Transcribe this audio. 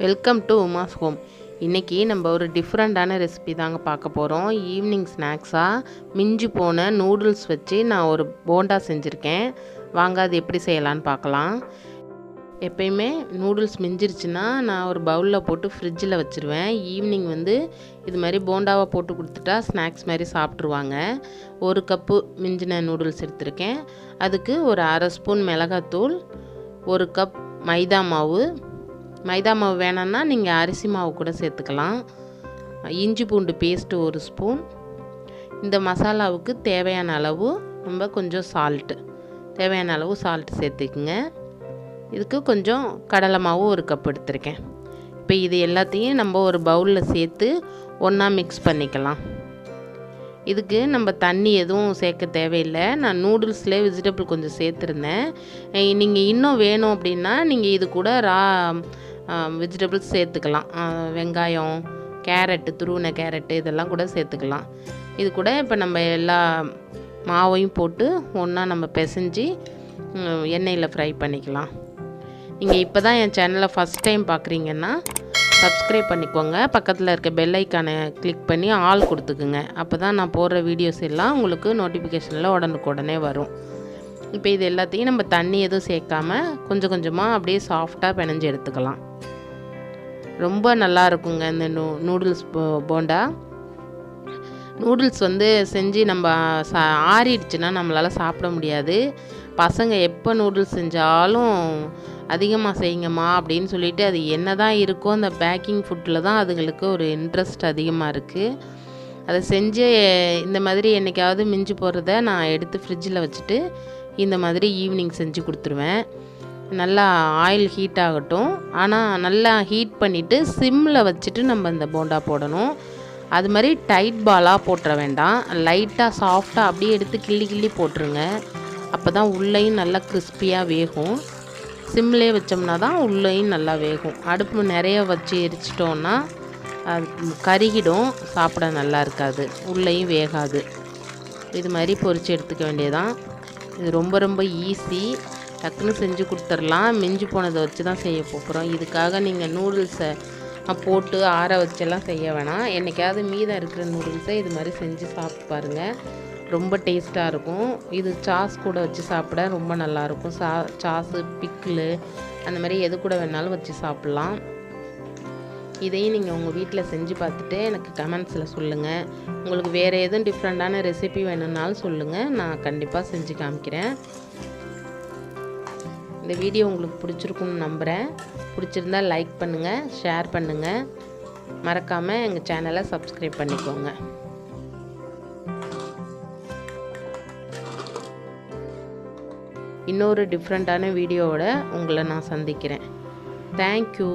Welcome to Uma's home. இன்றைக்கி நம்ம ஒரு டிஃப்ரெண்ட்டான ரெசிபி தாங்க பார்க்க போகிறோம். ஈவினிங் ஸ்நாக்ஸாக மிஞ்சி போன நூடுல்ஸ் வச்சு நான் ஒரு போண்டா செஞ்சுருக்கேன். வாங்க அது எப்படி செய்யலான்னு பார்க்கலாம். எப்பயுமே நூடுல்ஸ் மிஞ்சிருச்சுன்னா நான் ஒரு பவுலில் போட்டு ஃப்ரிட்ஜில் வச்சுருவேன். ஈவினிங் இது மாதிரி போண்டாவை போட்டு கொடுத்துட்டா ஸ்நாக்ஸ் மாதிரி சாப்பிட்ருவாங்க. ஒரு கப்பு மிஞ்சின நூடுல்ஸ் எடுத்திருக்கேன். அதுக்கு ஒரு அரை ஸ்பூன் மிளகாத்தூள், ஒரு கப் மைதா மாவு வேணான்னா நீங்கள் அரிசி மாவு கூட சேர்த்துக்கலாம். இஞ்சி பூண்டு பேஸ்ட்டு ஒரு ஸ்பூன். இந்த மசாலாவுக்கு தேவையான அளவு நம்ம கொஞ்சம் தேவையான அளவு சால்ட்டு சேர்த்துக்குங்க. இதுக்கு கொஞ்சம் கடலை மாவு ஒரு கப் எடுத்திருக்கேன். இப்போ இது எல்லாத்தையும் நம்ம ஒரு பவுலில் சேர்த்து ஒன்றா மிக்ஸ் பண்ணிக்கலாம். இதுக்கு நம்ம தண்ணி எதுவும் சேர்க்க தேவையில்லை. நான் நூடுல்ஸ்லேயே வெஜிடபிள் கொஞ்சம் சேர்த்துருந்தேன். நீங்கள் இன்னும் வேணும் அப்படின்னா நீங்கள் இது கூட வெஜிடபிள்ஸ் சேர்த்துக்கலாம். வெங்காயம், கேரட்டு, துருவின கேரட்டு இதெல்லாம் கூட சேர்த்துக்கலாம். இது கூட இப்போ நம்ம எல்லா மாவையும் போட்டு ஒன்றா நம்ம பிசைஞ்சு எண்ணெயில் ஃப்ரை பண்ணிக்கலாம். நீங்கள் இப்போ தான் என் சேனலை ஃபஸ்ட் டைம் பார்க்குறீங்கன்னா சப்ஸ்கிரைப் பண்ணிக்கோங்க. பக்கத்தில் இருக்க பெல் ஐக்கானை கிளிக் பண்ணி ஆல் கொடுத்துக்குங்க. அப்போ தான் நான் போடுற வீடியோஸ் எல்லாம் உங்களுக்கு நோட்டிஃபிகேஷனில் உடனுக்குடனே வரும். இப்போ இது எல்லாத்தையும் நம்ம தண்ணி எதுவும் சேர்க்காமல் கொஞ்சம் கொஞ்சமாக அப்படியே சாஃப்டாக பிணைஞ்சு எடுத்துக்கலாம். ரொம்ப நல்லா இருக்குங்க இந்த நூடுல்ஸ் போண்டா. நூடுல்ஸ் செஞ்சு நம்ம ஆறிடுச்சுன்னா நம்மளால் சாப்பிட முடியாது. பசங்க எப்போ நூடுல்ஸ் செஞ்சாலும் அதிகமாக செய்யுங்கம்மா அப்படின்னு சொல்லிட்டு அது என்ன தான் இருக்கோ அந்த பேக்கிங் ஃபுட்டில் தான் அதுங்களுக்கு ஒரு இன்ட்ரெஸ்ட் அதிகமாக இருக்குது. அதை செஞ்சு இந்த மாதிரி என்றைக்காவது மிஞ்சி போகிறத நான் எடுத்து ஃப்ரிட்ஜில் வச்சுட்டு இந்த மாதிரி ஈவினிங் செஞ்சு கொடுத்துருவேன். நல்லா ஆயில் ஹீட் ஆகட்டும். ஆனால் நல்லா ஹீட் பண்ணிவிட்டு சிம்மில் வச்சுட்டு நம்ம இந்த போண்டா போடணும். அது மாதிரி டைட் பாலாக போட்டுற வேண்டாம். லைட்டாக சாஃப்டாக அப்படியே எடுத்து கிள்ளி போட்டுருங்க. அப்போ தான் உள்ளேயும் நல்லா கிறிஸ்பியாக வேகும். சிம்லேயே வச்சோம்னா தான் உள்ளேயும் நல்லா வேகும். அடுப்பு நிறைய வச்சு எரிச்சிட்டோன்னா அது கருகிடும், சாப்பிட நல்லா இருக்காது, உள்ளேயும் வேகாது. இது மாதிரி பொரித்து எடுத்துக்க வேண்டியதான். இது ரொம்ப ரொம்ப ஈஸி, டக்குன்னு செஞ்சு கொடுத்துடலாம். மிஞ்சி போனதை வச்சு தான் செய்ய போகிறோம். இதுக்காக நீங்கள் நூடுல்ஸை போட்டு ஆற வச்செல்லாம் செய்ய வேணாம். என்றைக்காவது மீதம் இருக்கிற நூடுல்ஸை இது மாதிரி செஞ்சு சாப்பிட்டு பாருங்கள். ரொம்ப டேஸ்ட்டாக இருக்கும். இது சாஸ் கூட வச்சு சாப்பிட ரொம்ப நல்லாயிருக்கும். சாஸு, பிக்கிளு அந்த மாதிரி எது கூட வேணாலும் வச்சு சாப்பிட்லாம். இதையும் நீங்கள் உங்கள் வீட்டில் செஞ்சு பார்த்துட்டு எனக்கு கமெண்ட்ஸில் சொல்லுங்கள். உங்களுக்கு வேறு எதுவும் டிஃப்ரெண்ட்டான ரெசிபி வேணும்னாலும் சொல்லுங்கள், நான் கண்டிப்பாக செஞ்சு காமிக்கிறேன். இந்த வீடியோ உங்களுக்கு பிடிச்சிருக்குன்னு நம்புகிறேன். பிடிச்சிருந்தா லைக் பண்ணுங்கள், ஷேர் பண்ணுங்கள். மறக்காமல் எங்கள் சேனலை சப்ஸ்கிரைப் பண்ணிக்கோங்க. இன்னொரு டிஃப்ரெண்ட்டான வீடியோவோட உங்களை நான் சந்திக்கிறேன். தேங்க்யூ.